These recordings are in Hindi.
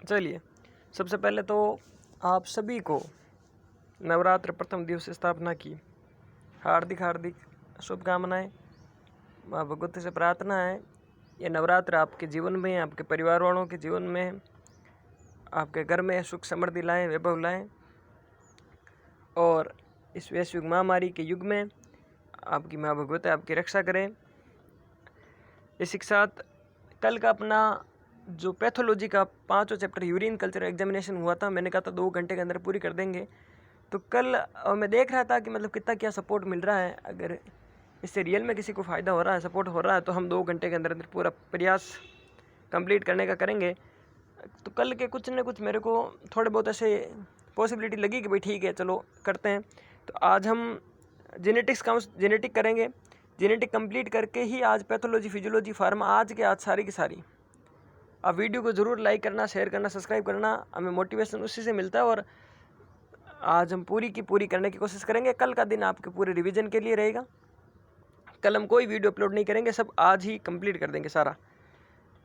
चलिए, सबसे पहले तो आप सभी को नवरात्र प्रथम दिवस स्थापना की हार्दिक हार्दिक शुभकामनाएं। माँ भगवती से प्रार्थना है ये नवरात्र आपके जीवन में, आपके परिवार वालों के जीवन में, आपके घर में सुख समृद्धि लाएं, वैभव लाएं और इस वैश्विक महामारी के युग में आपकी माँ भगवती आपकी रक्षा करें। इसी के साथ कल का अपना जो पैथोलॉजी का 5वां चैप्टर यूरिन कल्चर एग्जामिनेशन हुआ था, मैंने कहा था 2 घंटे के अंदर पूरी कर देंगे। तो कल मैं देख रहा था कि मतलब कितना क्या सपोर्ट मिल रहा है। अगर इससे रियल में किसी को फ़ायदा हो रहा है, सपोर्ट हो रहा है, तो हम 2 घंटे के अंदर अंदर पूरा प्रयास कंप्लीट करने का करेंगे। तो कल के कुछ न कुछ मेरे को थोड़े बहुत ऐसे पॉसिबिलिटी लगी कि भाई ठीक है चलो करते हैं। तो आज हम जेनेटिक करेंगे। जेनेटिक कंप्लीट करके ही आज पैथोलॉजी, फिजियोलॉजी, फार्मा आज के आज सारी की सारी। आप वीडियो को ज़रूर लाइक करना, शेयर करना, सब्सक्राइब करना, हमें मोटिवेशन उसी से मिलता है। और आज हम पूरी की पूरी करने की कोशिश करेंगे। कल का दिन आपके पूरे रिवीजन के लिए रहेगा। कल हम कोई वीडियो अपलोड नहीं करेंगे, सब आज ही कंप्लीट कर देंगे सारा।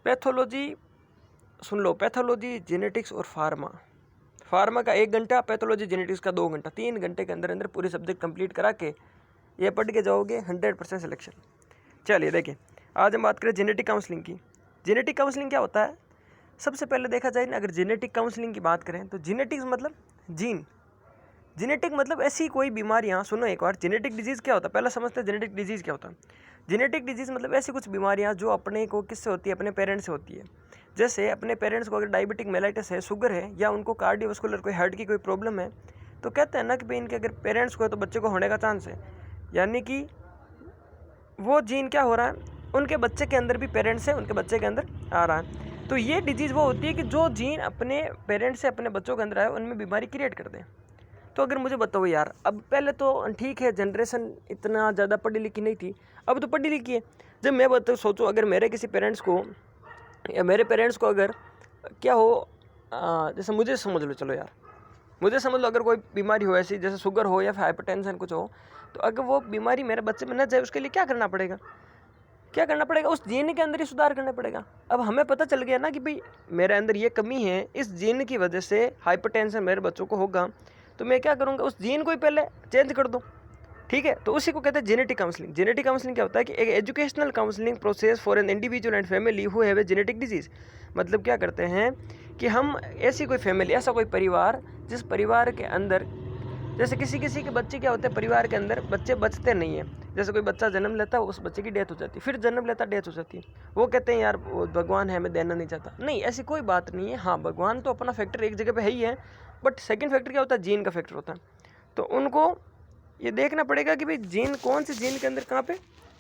पैथोलॉजी सुन लो, पैथोलॉजी, जेनेटिक्स और फार्मा का 1 घंटा, पैथोलॉजी जेनेटिक्स का 2 घंटा, 3 घंटे के अंदर अंदर पूरे सब्जेक्ट कंप्लीट करा के ये पढ़ के जाओगे 100% सिलेक्शन। चलिए देखिए, आज हम बात करें जेनेटिक काउंसलिंग की। जेनेटिक काउंसलिंग क्या होता है? सबसे पहले देखा जाए ना, अगर जेनेटिक काउंसलिंग की बात करें तो जेनेटिक्स मतलब जीन। जेनेटिक मतलब ऐसी कोई बीमारियां, सुनो एक बार, जेनेटिक डिजीज़ क्या होता है पहला समझते हैं। जेनेटिक डिजीज़ क्या होता है? जेनेटिक डिजीज़ मतलब ऐसी कुछ बीमारियां जो अपने को किससे होती है? अपने पेरेंट्स से होती है। जैसे अपने पेरेंट्स को अगर डायबिटिक मेलाइटिस है, शुगर है, या उनको कार्डियोवास्कुलर कोई हार्ट की कोई प्रॉब्लम है, तो कहते हैं ना कि भाई इनके अगर पेरेंट्स को है तो बच्चे को होने का चांस है। यानी कि वो जीन क्या हो रहा है, उनके बच्चे के अंदर भी पेरेंट्स है, उनके बच्चे के अंदर आ रहा है। तो ये डिजीज़ वो होती है कि जो जीन अपने पेरेंट्स से अपने बच्चों के अंदर आए उनमें बीमारी क्रिएट कर दें। तो अगर मुझे बताओ यार, अब पहले तो ठीक है जनरेशन इतना ज़्यादा पढ़ी लिखी नहीं थी, अब तो पढ़ी लिखी है। जब मैं बताऊँ, सोचो अगर मेरे किसी पेरेंट्स को या मेरे पेरेंट्स को अगर क्या हो, जैसे मुझे समझ लो, चलो यार मुझे समझ लो, अगर कोई बीमारी हो ऐसी जैसे शुगर हो या फिर हाइपरटेंशन कुछ हो, तो अगर वो बीमारी मेरे बच्चे में न जाए उसके लिए क्या करना पड़ेगा? क्या करना पड़ेगा? उस जीन के अंदर ही सुधार करना पड़ेगा। अब हमें पता चल गया ना कि भाई मेरे अंदर ये कमी है, इस जीन की वजह से हाइपरटेंशन मेरे बच्चों को होगा, तो मैं क्या करूँगा, उस जीन को ही पहले चेंज कर दूँ। ठीक है, तो उसी को कहते हैं जेनेटिक काउंसलिंग। जेनेटिक काउंसलिंग क्या होता है कि एक educational counselling process for an individual and family who have a genetic disease. मतलब क्या करते हैं कि हम ऐसी कोई फैमिली, ऐसा कोई परिवार जिस परिवार के अंदर, जैसे किसी किसी के बच्चे क्या होते हैं, परिवार के अंदर बच्चे बचते नहीं हैं। जैसे कोई बच्चा जन्म लेता है, उस बच्चे की डेथ हो जाती है, फिर जन्म लेता, डेथ हो जाती है। वो कहते हैं यार वो भगवान है, हमें देना नहीं चाहता। नहीं, ऐसी कोई बात नहीं है। हाँ, भगवान तो अपना फैक्टर एक जगह पे है ही है, बट सेकंड फैक्टर क्या होता है? जीन का फैक्टर होता है। तो उनको ये देखना पड़ेगा कि भाई जीन, कौन से जीन के अंदर कहाँ पे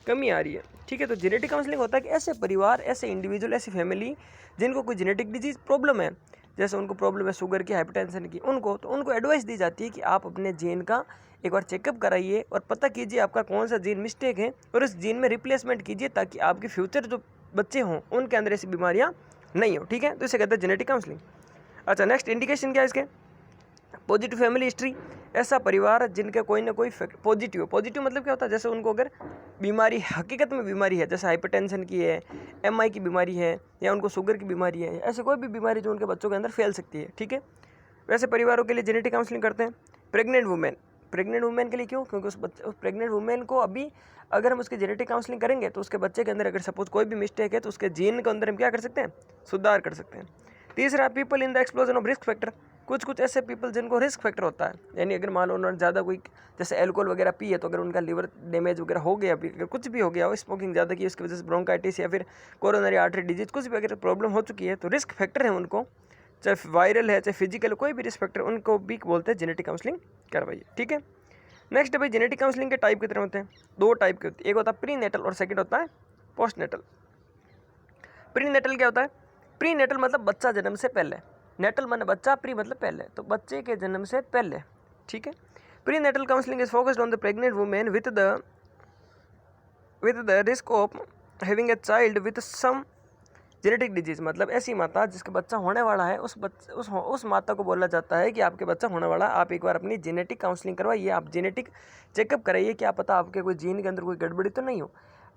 कमी आ रही है। ठीक है, तो जेनेटिक काउंसलिंग होता है कि ऐसे परिवार, ऐसे इंडिविजुअल, ऐसी फैमिली जिनको कोई जेनेटिक डिजीज प्रॉब्लम है, जैसे उनको प्रॉब्लम है शुगर की, हाइपरटेंशन की, तो उनको एडवाइस दी जाती है कि आप अपने जीन का एक बार चेकअप कराइए और पता कीजिए आपका कौन सा जीन मिस्टेक है और इस जीन में रिप्लेसमेंट कीजिए, ताकि आपके फ्यूचर जो बच्चे हों उनके अंदर ऐसी बीमारियाँ नहीं हो। ठीक है, तो इसे कहते हैं जेनेटिक काउंसलिंग। अच्छा, नेक्स्ट इंडिकेशन क्या है इसके? Positive family history. ऐसा परिवार जिनके कोई ना कोई पॉजिटिव मतलब क्या होता है? जैसे उनको अगर बीमारी, हकीकत में बीमारी है, जैसे हाइपरटेंशन की है, एमआई की बीमारी है, या उनको शुगर की बीमारी है, ऐसे कोई भी बीमारी जो उनके बच्चों के अंदर फैल सकती है। ठीक है, वैसे परिवारों के लिए जेनेटिक काउंसलिंग करते हैं। प्रेग्नेंट वुमेन के लिए क्यों? क्योंकि उस प्रेग्नेंट वुमेन को अभी अगर हम उसकी जेनेटिक काउंसलिंग करेंगे तो उसके बच्चे के अंदर अगर सपोज कोई भी मिस्टेक है तो उसके जीन के अंदर हम क्या कर सकते हैं? सुधार कर सकते हैं। तीसरा, people in the explosion of risk factor. कुछ ऐसे पीपल जिनको रिस्क फैक्टर होता है, यानी अगर मान लो उन्होंने ज़्यादा कोई जैसे अल्कोहल वगैरह पी है, तो अगर उनका लिवर डैमेज वगैरह हो गया, अगर कुछ भी हो गया हो, स्मोकिंग ज़्यादा की उसकी वजह से ब्रोंकाइटिस या फिर कोरोनरी आर्टरी डिजीज, कुछ भी अगर प्रॉब्लम हो चुकी है, तो रिस्क फैक्टर है उनको, चाहे वायरल है चाहे फिजिकल, कोई भी रिस्क फैक्टर, उनको भी बोलते हैं जेनेटिक काउंसलिंग करवाइए। ठीक है, नेक्स्ट भाई, जेनेटिक काउंसलिंग के टाइप कितने होते हैं? 2 टाइप के होते हैं। एक होता है प्री नेटल और सेकंड होता है पोस्ट नेटल। प्री नेटल क्या होता है? प्री नेटल मतलब बच्चा जन्म से पहले, नेटल माने बच्चा, प्री मतलब पहले, तो बच्चे के जन्म से पहले। ठीक है, prenatal counselling is focused on the pregnant women with the risk of having a child with some genetic disease. मतलब ऐसी माता जिसका बच्चा होने वाला है, उस माता को बोला जाता है कि आपके बच्चा होने वाला है, आप एक बार अपनी जेनेटिक काउंसलिंग करवाइए, आप जेनेटिक चेकअप कराइए, क्या पता आपके कोई जीन के अंदर कोई गड़बड़ी तो नहीं हो।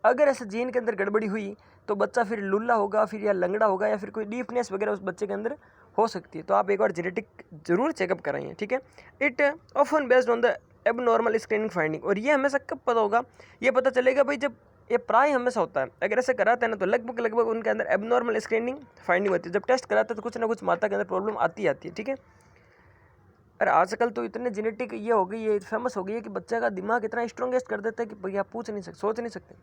अगर ऐसे जीन के अंदर गड़बड़ी हुई तो बच्चा फिर लुल्ला होगा, फिर या लंगड़ा होगा, या फिर कोई डीफनेस वगैरह उस बच्चे के अंदर हो सकती है, तो आप एक बार जेनेटिक जरूर चेकअप कराइए, ठीक है। It often based on the abnormal screening finding, और ये हमेशा कब पता होगा, ये पता चलेगा भाई जब ये प्राय हमेशा होता है, अगर ऐसे कराते हैं ना तो लगभग उनके अंदर एबनॉर्मल स्क्रीनिंग फाइंडिंग होती है। जब टेस्ट कराते हैं तो कुछ ना कुछ माता के अंदर प्रॉब्लम आती है, ठीक है। अरे आजकल तो इतने जेनेटिक ये हो गई है, फेमस हो गई है कि बच्चे का दिमाग इतना स्ट्रॉन्गेस्ट कर देता है कि भैया आप पूछ नहीं सकते, सोच नहीं सकते।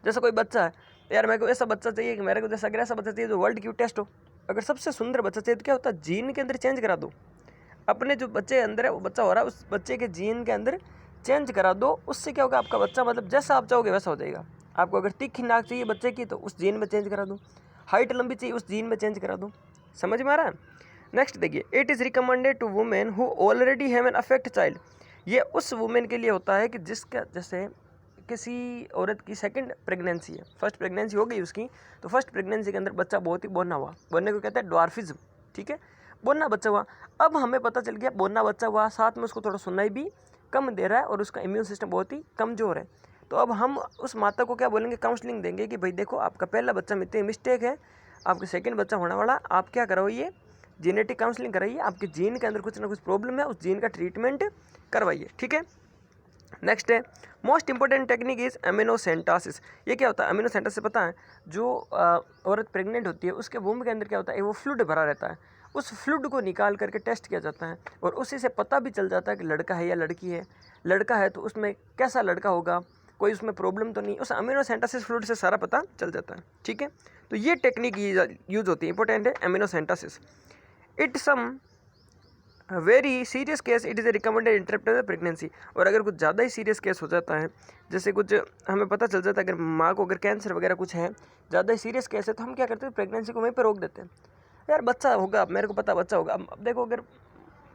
जैसा कोई बच्चा है, यार मेरे को ऐसा बच्चा चाहिए कि मेरे को जैसा अगर ऐसा बच्चा चाहिए जो वर्ल्ड की टेस्ट हो, अगर सबसे सुंदर बच्चा चाहिए तो क्या होता है, जीन के अंदर चेंज करा दो, अपने जो बच्चे अंदर है वो बच्चा हो रहा है उस बच्चे के जीन के अंदर चेंज करा दो, उससे क्या होगा, आपका बच्चा मतलब जैसा आप चाहोगे वैसा हो जाएगा। आपको अगर तीखी नाक चाहिए बच्चे की तो उस जीन में चेंज करा दो, हाइट लंबी चाहिए उस जीन में चेंज करा दो, समझ में आ रहा है। नेक्स्ट देखिए, it is recommended to women who already have an affect child, ये उस वुमेन के लिए होता है कि जिसका जैसे किसी औरत की सेकंड प्रेगनेंसी है, फर्स्ट प्रेगनेंसी हो गई उसकी, तो फर्स्ट प्रेगनेंसी के अंदर बच्चा बहुत ही बोना हुआ, बोने को कहते हैं ड्वार्फिज्म, ठीक है, बोना बच्चा हुआ। अब हमें पता चल गया बोना बच्चा हुआ, साथ में उसको थोड़ा सुनाई भी कम दे रहा है और उसका इम्यून सिस्टम बहुत ही कमज़ोर है, तो अब हम उस माता को क्या बोलेंगे, काउंसलिंग देंगे कि भाई देखो आपका पहला बच्चा में इतनी मिस्टेक है, आपके सेकंड बच्चा होने वाला, आप क्या कराइए, जेनेटिक काउंसलिंग कराइए, आपके जीन के अंदर कुछ ना कुछ प्रॉब्लम है, उस जीन का ट्रीटमेंट करवाइए, ठीक है। नेक्स्ट है, मोस्ट इंपॉर्टेंट टेक्निक इज एमिनोसेंटासिस। ये क्या होता है, एमिनोसेंटासिस पता है, जो औरत प्रेग्नेंट होती है उसके वूम्ब के अंदर क्या होता है, वो फ्लूइड भरा रहता है, उस फ्लूइड को निकाल करके टेस्ट किया जाता है और उसी से पता भी चल जाता है कि लड़का है या लड़की है। लड़का है तो उसमें कैसा लड़का होगा, कोई उसमें प्रॉब्लम तो नहीं, उस एमिनोसेंटासिस फ्लूइड से सारा पता चल जाता है, ठीक है। तो ये टेक्निक यूज होती है, इंपॉर्टेंट है amniocentesis. It some very serious case it is a recommended interrupt the pregnancy, और अगर कुछ ज़्यादा ही सीरियस केस हो जाता है, जैसे कुछ हमें पता चल जाता है अगर माँ को अगर कैंसर वगैरह कुछ है, ज़्यादा ही सीरियस केस है, तो हम क्या करते हैं, प्रेगनेंसी को वहीं पर रोक देते हैं। यार बच्चा होगा, मेरे को पता बच्चा होगा, अब देखो अगर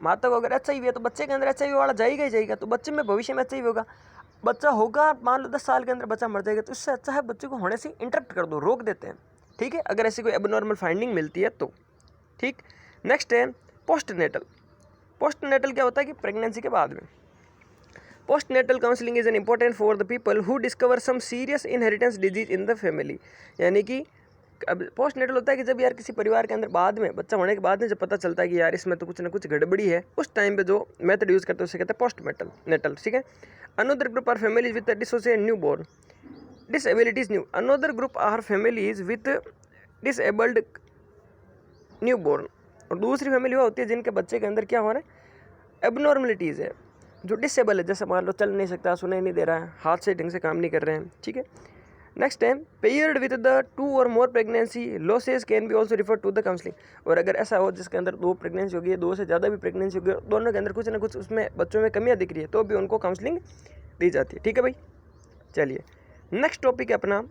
माता को अगर HIV है तो बच्चे के अंदर HIV वाला जाएगा ही जाएगा, तो बच्चे में भविष्य में HIV होगा, बच्चा होगा मान लो 10 साल के अंदर बच्चा मर जाएगा, तो इससे अच्छा है बच्चे को होने से इंटरप्ट कर दो, रोक देते हैं, ठीक है, अगर ऐसी कोई एबनॉर्मल फाइंडिंग मिलती है तो, ठीक। नेक्स्ट है पोस्ट नेटल। पोस्ट नेटल क्या होता है कि प्रेगनेंसी के बाद में। Postnatal counselling is an important for the people who discover some serious inheritance disease in the family, यानी कि अब पोस्ट नेटल होता है कि जब यार किसी परिवार के अंदर बाद में बच्चा होने के बाद में जब पता चलता है कि यार इसमें तो कुछ ना कुछ गड़बड़ी है, उस टाइम पे जो मेथड यूज़ करते हैं उसे कहते हैं पोस्ट नेटल, ठीक है। Another group our families with dissociated newborn डिसएबिलिटीज new, another group our families with disabled newborn, और दूसरी फैमिली वो होती है जिनके बच्चे के अंदर क्या हो रहा है, एबनॉर्मलिटीज़ है, जो डिसेबल है, जैसे मान लो चल नहीं सकता, सुनाई नहीं दे रहा है, हाथ से ढंग से काम नहीं कर रहे हैं, ठीक है। नेक्स्ट है पेयर्ड विद द 2 और more pregnancy losses can be also refer to the counselling, और अगर ऐसा हो जिसके अंदर 2 प्रेगनेंसी होगी, 2 से ज़्यादा भी प्रेगनेंसी होगी, दोनों के अंदर कुछ ना कुछ उसमें बच्चों में कमियाँ दिख रही है, तो भी उनको काउंसलिंग दी जाती है, ठीक है भाई। चलिए नेक्स्ट टॉपिक है अपना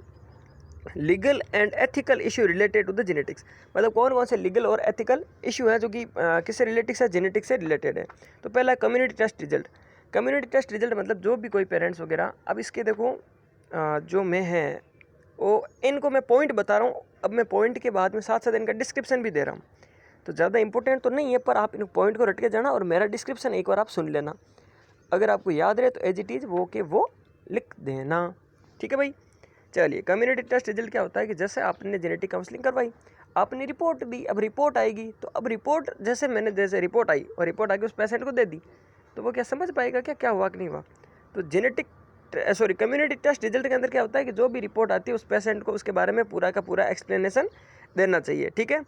legal and ethical issue related to the genetics, मतलब कौन कौन से लीगल और एथिकल इशू है जो कि किससे रिलेटेड है, जेनेटिक्स से रिलेटेड है। तो पहला community test result. Community test result मतलब जो भी कोई पेरेंट्स वगैरह, अब इसके देखो जो मैं है वो इनको मैं पॉइंट बता रहा हूँ, अब मैं पॉइंट के बाद में साथ साथ इनका डिस्क्रिप्शन भी दे रहा हूँ, तो ज़्यादा इंपॉर्टेंट तो नहीं है, पर आप इन पॉइंट को रट के जाना और मेरा डिस्क्रिप्शन एक बार आप सुन लेना, अगर आपको याद रहे तो एज इट इज़ वो के वो लिख देना, ठीक है भाई। चलिए कम्युनिटी टेस्ट रिजल्ट क्या होता है कि जैसे आपने जेनेटिक काउंसलिंग करवाई, आपने रिपोर्ट दी, अब रिपोर्ट आएगी, तो अब रिपोर्ट जैसे रिपोर्ट आई और रिपोर्ट आके उस पेशेंट को दे दी, तो वो क्या समझ पाएगा क्या हुआ कि नहीं हुआ। तो कम्युनिटी टेस्ट रिजल्ट के अंदर क्या होता है कि जो भी रिपोर्ट आती है उस पेशेंट को उसके बारे में पूरा का पूरा एक्सप्लेनेशन देना चाहिए, ठीक है,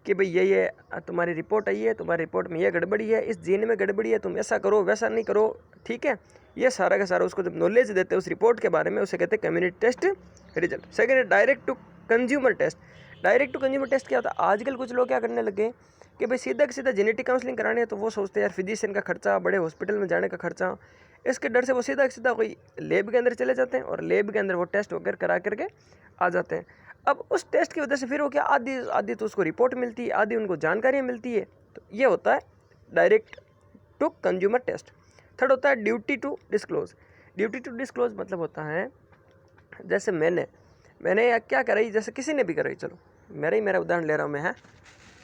कि भाई ये तुम्हारी रिपोर्ट आई है, तुम्हारी रिपोर्ट में ये गड़बड़ी है, इस जीन में गड़बड़ी है, तुम ऐसा करो वैसा नहीं करो, ठीक है, ये सारा का सारा उसको जब नॉलेज देते हैं उस रिपोर्ट के बारे में, उसे कहते हैं कम्युनिटी टेस्ट रिजल्ट। सेकेंड है direct to consumer test. Direct to consumer test क्या होता है, आजकल कुछ लोग क्या करने लगे कि भाई सीधा जेनेटिक काउंसलिंग करानी है, तो वो सोचते हैं यार फिजिशियन का खर्चा, बड़े हॉस्पिटल में जाने का खर्चा, इसके डर से वो सीधा कोई लैब के अंदर चले जाते हैं और लैब के अंदर वो टेस्ट वगैरह करा करके आ जाते हैं। अब उस टेस्ट की वजह से फिर वो क्या आधी तो उसको रिपोर्ट मिलती है, आधी उनको जानकारी मिलती है, तो ये होता है direct to consumer test. Third होता है duty to disclose. Duty to disclose मतलब होता है जैसे मैंने क्या कराई, जैसे किसी ने भी कराई, चलो मेरा उदाहरण ले रहा हूँ मैं, है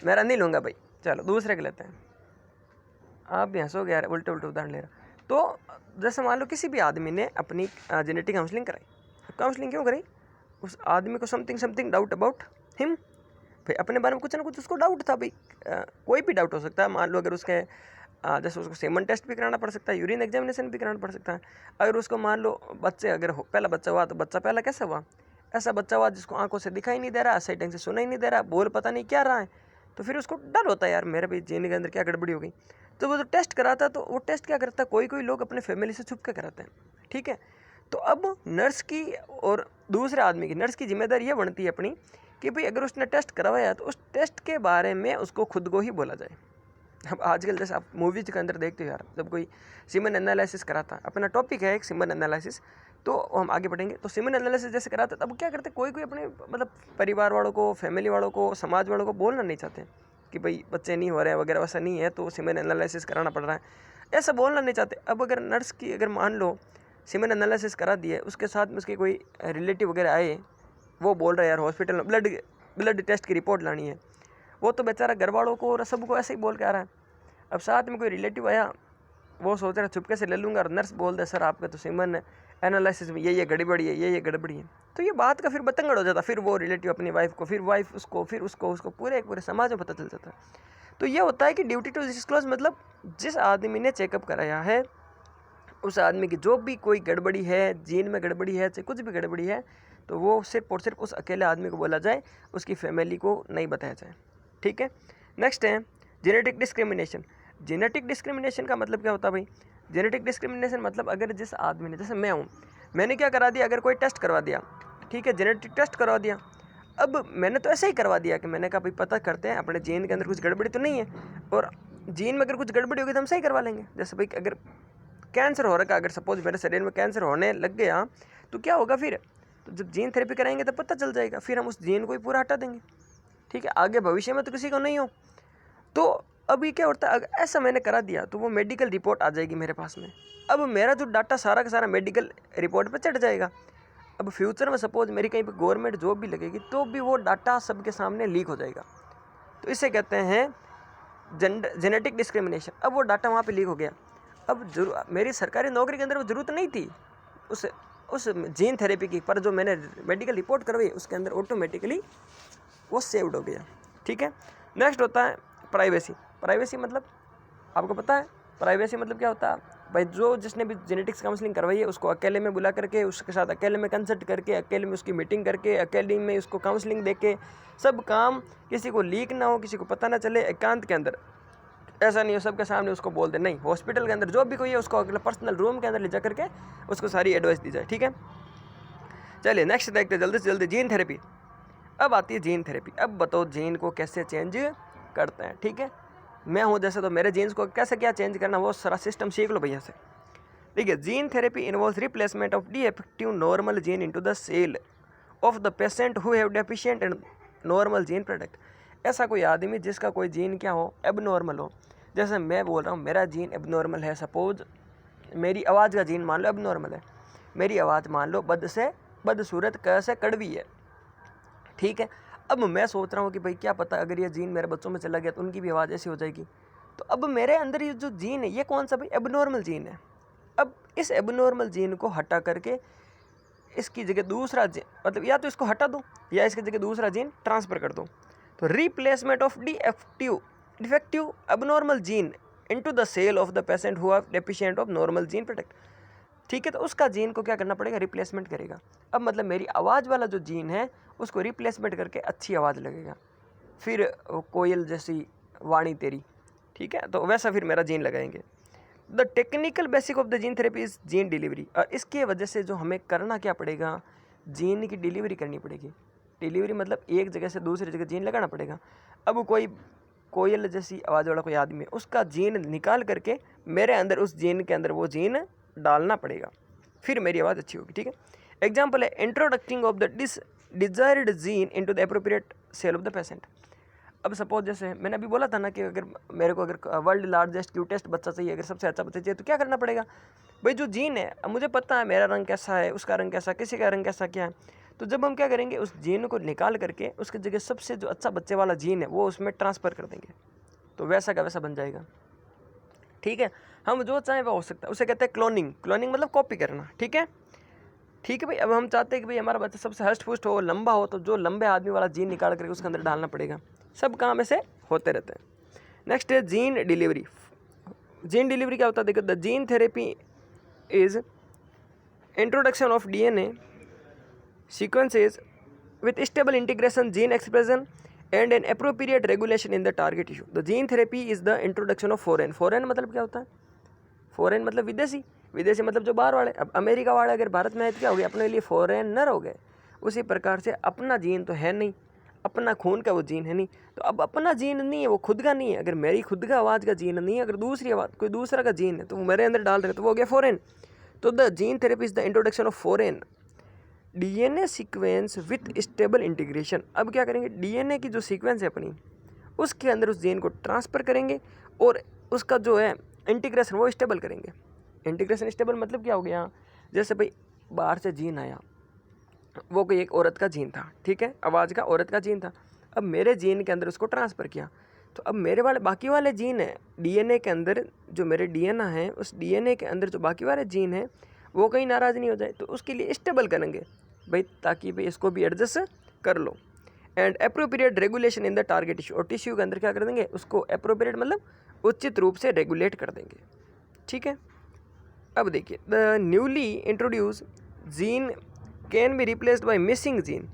मेरा नहीं लूँगा भाई, चलो दूसरे के लेते हैं, आप भी हंसोगे यार, उल्टे उदाहरण ले रहा। तो जैसे मान लो किसी भी आदमी ने अपनी जेनेटिक काउंसलिंग कराई, काउंसलिंग क्यों कराई, उस आदमी को समथिंग डाउट अबाउट हिम, भाई अपने बारे में कुछ ना कुछ उसको डाउट था भाई, कोई भी डाउट हो सकता है। मान लो अगर उसके जैसे उसको सेमन टेस्ट भी कराना पड़ सकता है, यूरिन एग्जामिनेशन भी कराना पड़ सकता है। अगर उसको मान लो बच्चे अगर पहला बच्चा हुआ तो बच्चा पहला कैसे हुआ, ऐसा बच्चा हुआ जिसको आंखों से दिखाई नहीं दे रहा, सही ढंग से सुना ही नहीं दे रहा, बोल पता नहीं क्या रहा है, तो फिर उसको डर होता है यार मेरे भी जीन के अंदर क्या गड़बड़ी हो गई। तो वो जो टेस्ट कराता तो वो टेस्ट क्या करता है, कोई कोई लोग अपने फैमिली से छुप के कराते हैं, ठीक है। तो अब नर्स की और दूसरे आदमी की, नर्स की जिम्मेदारी ये बनती है अपनी कि भाई अगर उसने टेस्ट करवाया तो उस टेस्ट के बारे में उसको खुद को ही बोला जाए। अब आजकल जैसे आप मूवीज के अंदर देखते हो यार, जब कोई सीमन एनालिसिस कराता, अपना टॉपिक है एक सीमन एनालिसिस, तो हम आगे बढ़ेंगे। तो सीमन एनालिसिस जैसे कराते तब क्या करते, कोई कोई अपने मतलब परिवार वालों को, फैमिली वालों को, समाज वालों को बोलना नहीं चाहते कि भाई बच्चे नहीं हो रहे हैं वगैरह, वैसा नहीं है तो सीमन एनालिसिस कराना पड़ रहा है, ऐसा बोलना नहीं चाहते। अब अगर नर्स की अगर मान लो सीमन एनालिसिस करा दिए, उसके साथ में उसके कोई रिलेटिव वगैरह आए, वो बोल रहे हैं यार हॉस्पिटल में ब्लड टेस्ट की रिपोर्ट लानी है, वो तो बेचारा घर वालों को और सबको ऐसे ही बोल के आ रहा है। अब साथ में कोई रिलेटिव आया, वो सोच रहा चुपके से ले लूँगा, और नर्स बोल दे सर आपका तो सीमन एनालिसिस में ये गड़बड़ी है, ये गड़बड़ी है, तो ये बात का फिर बतंगड़ हो जाता। फिर वो रिलेटिव अपनी वाइफ को, फिर वाइफ उसको, फिर उसको पूरे समाज में पता चल जाता है। तो ये होता है कि ड्यूटी टू डिस्क्लोज, मतलब जिस आदमी ने चेकअप कराया है उस आदमी की जो भी कोई गड़बड़ी है, जीन में गड़बड़ी है, चाहे कुछ भी गड़बड़ी है, तो वो सिर्फ और सिर्फ उस अकेले आदमी को बोला जाए, उसकी फैमिली को नहीं बताया जाए, ठीक है। नेक्स्ट है जेनेटिक डिस्क्रिमिनेशन। जेनेटिक डिस्क्रिमिनेशन का मतलब क्या होता है भाई, जेनेटिक डिस्क्रिमिनेशन मतलब अगर जिस आदमी ने, जैसे मैं हूँ, मैंने क्या करा दिया, अगर कोई टेस्ट करवा दिया, ठीक है, जेनेटिक टेस्ट करवा दिया, अब मैंने तो ऐसे ही करवा दिया कि मैंने कहा भाई पता करते हैं अपने जीन के अंदर कुछ गड़बड़ी तो नहीं है, और जीन में अगर कुछ गड़बड़ी होगी तो हम सही करवा लेंगे। जैसे भाई अगर कैंसर हो रखा, अगर सपोज मेरे शरीर में कैंसर होने लग गया तो क्या होगा फिर, तो जब जीन थेरेपी कराएंगे तो पता चल जाएगा, फिर हम उस जीन को ही पूरा हटा देंगे, ठीक है। आगे भविष्य में तो किसी को नहीं हो। तो अभी क्या होता है, अगर ऐसा मैंने करा दिया तो वो मेडिकल रिपोर्ट आ जाएगी मेरे पास में, अब मेरा जो डाटा सारा का सारा मेडिकल रिपोर्ट पे चढ़ जाएगा। अब फ्यूचर में सपोज मेरी कहीं पे गवर्नमेंट जॉब भी लगेगी तो भी वो डाटा सबके सामने लीक हो जाएगा, तो इसे कहते हैं जेनेटिक डिस्क्रिमिनेशन। अब वो डाटा वहाँ पे लीक हो गया, अब मेरी सरकारी नौकरी के अंदर वो ज़रूरत नहीं थी उस जीन थेरेपी की, पर जो मैंने मेडिकल रिपोर्ट करवाई उसके अंदर ऑटोमेटिकली वो सेव्ड हो गया, ठीक है। नेक्स्ट होता है प्राइवेसी। प्राइवेसी मतलब आपको पता है प्राइवेसी मतलब क्या होता है भाई, जो जिसने भी जेनेटिक्स काउंसलिंग करवाई है उसको अकेले में बुला करके, उसके साथ अकेले में कंसल्ट करके, अकेले में उसकी मीटिंग करके, अकेले में उसको काउंसलिंग देके, सब काम किसी को लीक ना हो, किसी को पता ना चले, एकांत के अंदर, ऐसा नहीं हो सबके सामने उसको बोल दे, नहीं, हॉस्पिटल के अंदर जो भी कोई है उसको अगले पर्सनल रूम के अंदर ले जा करके उसको सारी एडवाइस दी जाए, ठीक है। चलिए नेक्स्ट देखते हैं जल्दी से जल्दी, जीन थेरेपी। अब आती है जीन थेरेपी। अब बताओ जीन को कैसे चेंज करते हैं, ठीक है। मैं हूँ जैसे, तो मेरे जीन्स को कैसे क्या चेंज करना वो सारा सिस्टम सीख लो भैया से। देखिए, gene therapy involves replacement of defective normal gene into the cell of the patient who have deficient and normal gene product. ऐसा कोई आदमी जिसका कोई जीन क्या हो, एबनॉर्मल हो, जैसे मैं बोल रहा हूँ मेरा जीन एबनॉर्मल है, सपोज मेरी आवाज़ का जीन मान लो एबनॉर्मल है, मेरी आवाज़ मान लो बदसूरत कैसे कड़वी है, ठीक है। अब मैं सोच रहा हूँ कि भाई क्या पता अगर ये जीन मेरे बच्चों में चला गया तो उनकी भी आवाज़ ऐसी हो जाएगी, तो अब मेरे अंदर ये जो जीन है ये कौन सा भाई, एबनॉर्मल जीन है। अब इस एबनॉर्मल जीन को हटा करके इसकी जगह दूसरा जीन, मतलब या तो इसको हटा दो या इसकी जगह दूसरा जीन ट्रांसफ़र कर दो, तो replacement of defective abnormal gene into the cell of the patient who are deficient of normal gene product, ठीक है। तो उसका जीन को क्या करना पड़ेगा, रिप्लेसमेंट करेगा। अब मतलब मेरी आवाज़ वाला जो जीन है उसको रिप्लेसमेंट करके अच्छी आवाज़ लगेगा, फिर कोयल जैसी वाणी तेरी, ठीक है, तो वैसा फिर मेरा जीन लगाएंगे। The technical basic of the gene therapy is gene delivery, और इसके वजह से जो हमें करना क्या पड़ेगा, जीन की डिलीवरी करनी पड़ेगी। डिलीवरी मतलब एक जगह से दूसरी जगह जीन लगाना पड़ेगा। अब कोई कोयल जैसी आवाज़ वाला कोई आदमी है, उसका जीन निकाल करके मेरे अंदर उस जीन के अंदर वो जीन डालना पड़ेगा, फिर मेरी आवाज़ अच्छी होगी, ठीक है। एग्जाम्पल है introducing of the desired gene into the appropriate cell of the patient. अब सपोज जैसे मैंने अभी बोला था ना कि अगर मेरे को अगर वर्ल्ड लार्जेस्ट क्यूटेस्ट बच्चा चाहिए, अगर सबसे अच्छा बच्चा चाहिए, तो क्या करना पड़ेगा भाई, जो जीन है अब मुझे पता है मेरा रंग कैसा है, उसका रंग कैसा, किसी का रंग कैसा क्या है, तो जब हम क्या करेंगे उस जीन को निकाल करके उसकी जगह सबसे जो अच्छा बच्चे वाला जीन है वो उसमें ट्रांसफ़र कर देंगे, तो वैसा का वैसा बन जाएगा, ठीक है। हम जो चाहें वो हो सकता है, उसे कहते हैं क्लोनिंग। क्लोनिंग मतलब कॉपी करना, ठीक है। ठीक है भाई। अब हम चाहते हैं कि भाई हमारा बच्चा सबसे हष्ट पुष्ट हो, लंबा हो, तो जो लंबे आदमी वाला जीन निकाल करके उसके अंदर डालना पड़ेगा। सब काम ऐसे होते रहते हैं। नेक्स्ट है जीन डिलीवरी। जीन डिलीवरी क्या होता है? देखो, the gene therapy is introduction of DNA sequences with stable integration, gene expression and an appropriate regulation in the target tissue. The gene therapy is the introduction of foreign. foreign मतलब क्या होता है? foreign मतलब विदेशी, विदेशी मतलब जो बाहर वाले। अब अमेरिका वाले अगर भारत में आए तो क्या हो गया? अपने लिए फॉरेनर हो गए। उसी प्रकार से अपना जीन तो है नहीं, अपना खून का वो जीन है नहीं, तो अब अपना जीन नहीं है, वो खुद का नहीं है। अगर मेरी खुद का आवाज़ का जीन नहीं है, अगर दूसरी आवाज़ कोई दूसरा का जीन है तो वो मेरे अंदर डाल रहे तो वो हो गया फॉरेन। तो the gene therapy is the introduction of foreign DNA sequence with stable integration. अब क्या करेंगे? DNA की जो सीक्वेंस है अपनी, उसके अंदर उस जीन को ट्रांसफ़र करेंगे और उसका जो है इंटीग्रेशन वो स्टेबल करेंगे। इंटीग्रेशन स्टेबल मतलब क्या हो गया? जैसे भाई बाहर से जीन आया, वो कोई एक औरत का जीन था, ठीक है, आवाज़ का औरत का जीन था। अब मेरे जीन के अंदर उसको ट्रांसफ़र किया, तो अब मेरे वाले बाकी वाले जीन है DNA के अंदर, जो मेरे DNA है उस DNA के अंदर जो बाकी वाले जीन है वो कहीं नाराज़ नहीं हो जाए, तो उसके लिए स्टेबल करेंगे भाई, ताकि भाई इसको भी एडजस्ट कर लो। And appropriate regulation in the target tissue, और टिश्यू के अंदर क्या कर देंगे? उसको अप्रोप्रिएट मतलब उचित रूप से रेगुलेट कर देंगे, ठीक है। अब देखिए, the newly introduce gene can be replaced by missing gene.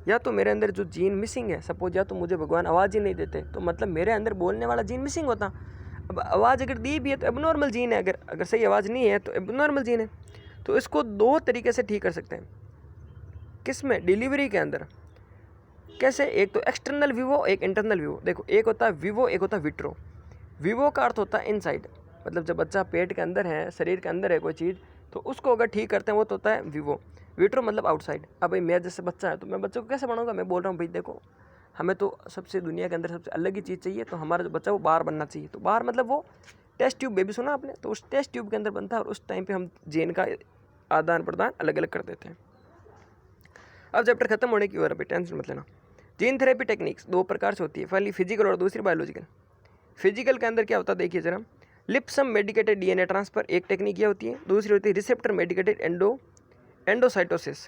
या तो मेरे अंदर जो जीन मिसिंग है, सपोज या तो मुझे भगवान आवाज़ ही नहीं देते, तो मतलब मेरे अंदर बोलने वाला जीन मिसिंग होता। अब आवाज़ अगर दी भी है तो एबनॉर्मल जीन है, अगर सही आवाज़ नहीं है तो एबनॉर्मल जीन है। तो इसको दो तरीके से ठीक कर सकते हैं। किसमें? डिलीवरी के अंदर। कैसे? एक तो एक्सटर्नल विवो, एक इंटरनल विवो। देखो, एक होता है विवो, एक होता है विट्रो। विवो का अर्थ होता है इनसाइड, मतलब जब बच्चा पेट के अंदर है, शरीर के अंदर है कोई चीज़, तो उसको अगर ठीक करते हैं वो तो होता है विवो। विट्रो मतलब आउटसाइड। अब भाई मैं जैसे बच्चा है तो मैं बच्चे को कैसे बनाऊंगा? मैं बोल रहा हूँ भाई देखो, हमें तो सबसे दुनिया के अंदर सबसे अलग ही चीज़ चाहिए, तो हमारा जो बच्चा वो बाहर बनना चाहिए। तो बाहर मतलब वो टेस्ट ट्यूब, बेबी सुना आपने? तो उस टेस्ट ट्यूब के अंदर बनता है और उस टाइम पे हम जीन का आदान प्रदान अलग अलग कर देते हैं। अब चैप्टर खत्म होने की ओर, अभी टेंशन मत लेना। जीन थेरेपी टेक्निक्स दो प्रकार से होती है, पहली फिजिकल और दूसरी बायोलॉजिकल। फिजिकल के अंदर क्या होता है देखिए जरा, लिप्सम मेडिकेटेड DNA ट्रांसफर एक टेक्निक यह होती है, दूसरी होती है रिसेप्टर मेडिकेटेड एंडोसाइटोसिस।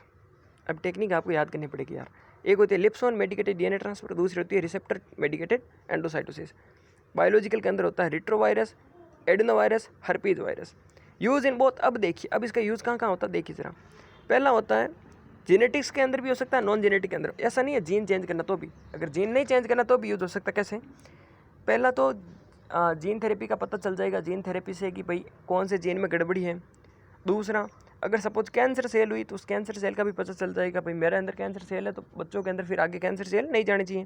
अब टेक्निक आपको याद करनी पड़ेगी यार। एक होती है लिप्सोन मेडिकेटेड DNA ट्रांसफर, दूसरी होती है रिसेप्टर मेडिकेटेड एंडोसाइटोसिस। बायोलॉजिकल के अंदर होता है retrovirus, adenovirus, herpes virus. Use in both. अब देखिए, अब इसका यूज़ कहाँ कहाँ होता है देखिए जरा। पहला होता है जेनेटिक्स के अंदर भी हो सकता है, नॉन जेनेटिक के अंदर। ऐसा नहीं है जीन चेंज करना तो भी, अगर जीन नहीं चेंज करना तो भी यूज़ हो सकता है। कैसे? पहला तो जीन थेरेपी का पता चल जाएगा जीन थेरेपी से कि भाई कौन से जीन में गड़बड़ी है। दूसरा, अगर सपोज कैंसर सेल हुई तो उस कैंसर सेल का भी पता चल जाएगा, भाई मेरे अंदर कैंसर सेल है तो बच्चों के अंदर फिर आगे कैंसर सेल नहीं जानी चाहिए।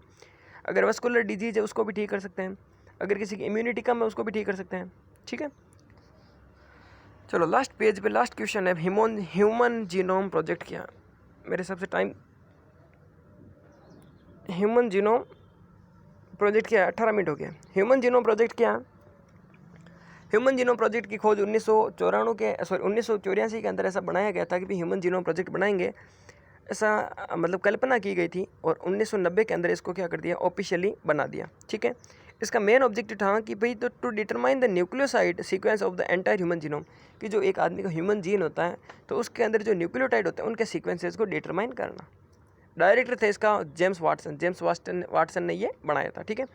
अगर वस्कुलर डिजीज है उसको भी ठीक कर सकते हैं, अगर किसी की इम्यूनिटी कम है उसको भी ठीक कर सकते हैं, ठीक है। चलो लास्ट पेज पे लास्ट क्वेश्चन है, ह्यूमन जीनोम प्रोजेक्ट क्या? मेरे हिसाब से टाइम, ह्यूमन जीनोम प्रोजेक्ट क्या? 18 मिनट हो गया। ह्यूमन जीनोम प्रोजेक्ट क्या? ह्यूमन जीनोम प्रोजेक्ट की खोज 1984 के अंदर ऐसा बनाया गया था कि भी ह्यूमन जीनोम प्रोजेक्ट बनाएंगे, ऐसा मतलब कल्पना की गई थी, और 1990 के अंदर इसको क्या कर दिया? ऑफिशियली बना दिया, ठीक है। इसका मेन ऑब्जेक्टिव था कि भाई तो to determine the nucleoside sequence of the entire human genome, कि जो एक आदमी का ह्यूमन जीन होता है तो उसके अंदर जो न्यूक्लियोटाइड होते हैं उनके सीक्वेंसेस को डिटरमाइन करना। डायरेक्टर थे इसका जेम्स वाटसन ने ये बनाया था, ठीक है।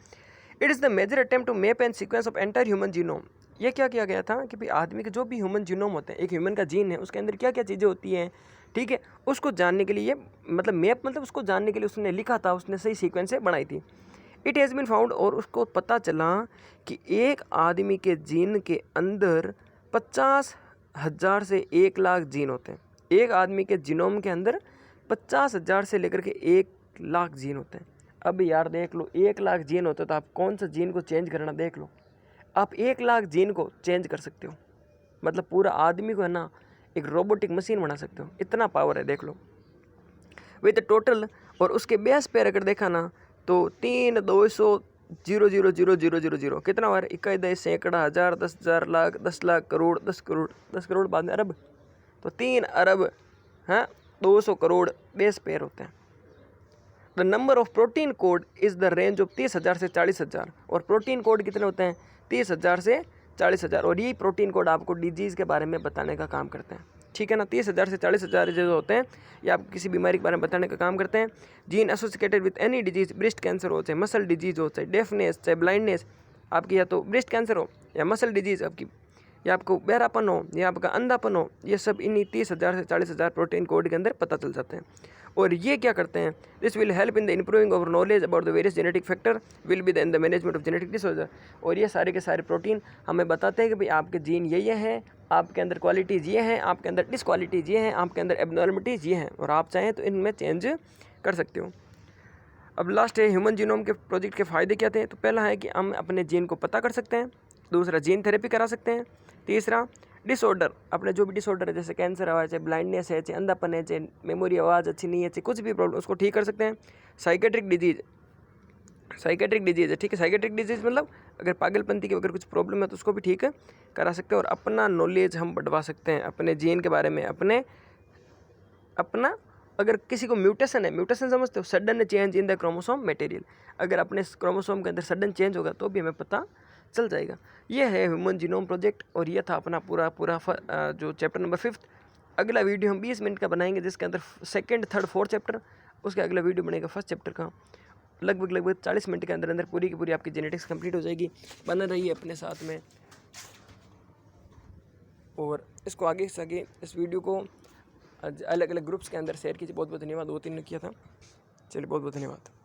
It is the major attempt to map and sequence of entire human genome. ये क्या किया गया था कि भाई आदमी के जो भी ह्यूमन जीनोम होते हैं, एक ह्यूमन का जीन है उसके अंदर क्या क्या चीज़ें होती हैं, ठीक है, उसको जानने के लिए ये मतलब मैप मतलब उसको जानने के लिए उसने लिखा था, उसने सही सीक्वेंस से बनाई थी। इट हैज़ बीन फाउंड, और उसको पता चला कि एक आदमी के जीन के अंदर 50,000 से 1,00,000 जीन होते हैं। एक आदमी के जीनोम के अंदर 50,000 से लेकर के 1,00,000 जीन होते हैं। अब यार देख लो, 1,00,000 जीन होते तो आप कौन सा जीन को चेंज करना देख लो, आप 1,00,000 जीन को चेंज कर सकते हो, मतलब पूरा आदमी को है ना एक रोबोटिक मशीन बना सकते हो, इतना पावर है देख लो। विद टोटल, और उसके बेस पे अगर देखा ना तो 3,200,000,000 कितना हुआ? 21 सैकड़ा हज़ार 10,000 लाख 10,00,000 करोड़ 10 करोड़ बाद में अरब, तो 3 अरब, हाँ 200 करोड़ बेस पेयर होते हैं। The number of protein code is the range of 30,000 से 40,000, और प्रोटीन कोड कितने होते हैं? 30,000 से 40,000, और यही प्रोटीन कोड आपको डिजीज़ के बारे में बताने का काम करते हैं। ठीक है ना। 30,000 से 40,000 जो होते हैं ये आप किसी बीमारी के बारे में बताने का काम करते हैं। Gene associated with any disease, breast cancer हो, चाहे मसल डिजीज हो, चाहे डेफनेस, चाहे ब्लाइंडनेस, आपकी या तो ब्रेस्ट कैंसर हो या मसल डिजीज आपकी, या आपको बहरापन हो या आपका अंधापन हो, ये सब इन्हीं 30,000 से 40,000 प्रोटीन कोड के अंदर पता चल जाते हैं। और ये क्या करते हैं, this will help in the improving of knowledge about the various genetic factor will be in the management of genetic disorder. और ये सारे के सारे प्रोटीन हमें बताते हैं कि भाई आपके जीन ये हैं, आपके अंदर क्वालिटीज़ ये हैं, आपके अंदर डिसक्वालिटीज़ ये हैं, आपके अंदर एबनॉर्मलिटीज़ ये हैं, और आप चाहें तो इनमें चेंज कर सकते हो। अब लास्ट है ह्यूमन जीनोम के प्रोजेक्ट के फ़ायदे क्या थे। तो पहला है कि हम अपने जीन को पता कर सकते हैं, दूसरा जीन थेरेपी करा सकते हैं, तीसरा डिसऑर्डर, अपने जो भी डिसऑर्डर है जैसे कैंसर है, चाहे ब्लाइंडनेस है, चाहे अंधापन है, चाहे मेमोरी आवाज़ अच्छी नहीं है, चाहे कुछ भी प्रॉब्लम, उसको ठीक कर सकते हैं। साइकेट्रिक डिजीज़ है, ठीक है। साइकेट्रिक डिजीज़ मतलब अगर पागलपंती की अगर कुछ प्रॉब्लम है तो उसको भी ठीक करा सकते हैं। और अपना नॉलेज हम बढ़वा सकते हैं अपने जीन के बारे में, अपना अगर किसी को म्यूटेशन है, म्यूटेशन समझते हो, sudden change in the chromosome material, अगर अपने क्रोमोसोम के अंदर सडन चेंज होगा तो भी हमें पता चल जाएगा। ये है ह्यूमन जीनोम प्रोजेक्ट, और ये था अपना पूरा जो चैप्टर नंबर 5। अगला वीडियो हम 20 मिनट का बनाएंगे जिसके अंदर 2nd, 3rd, 4th चैप्टर, उसका अगला वीडियो बनेगा 1st चैप्टर का। लगभग 40 मिनट के अंदर अंदर पूरी की पूरी आपकी जेनेटिक्स कंप्लीट हो जाएगी। बना रहिए अपने साथ में, और इसको आगे से आगे इस वीडियो को अलग अलग ग्रुप्स के अंदर शेयर कीजिए। बहुत बहुत धन्यवाद। 2-3 ने किया था, चलिए बहुत बहुत धन्यवाद।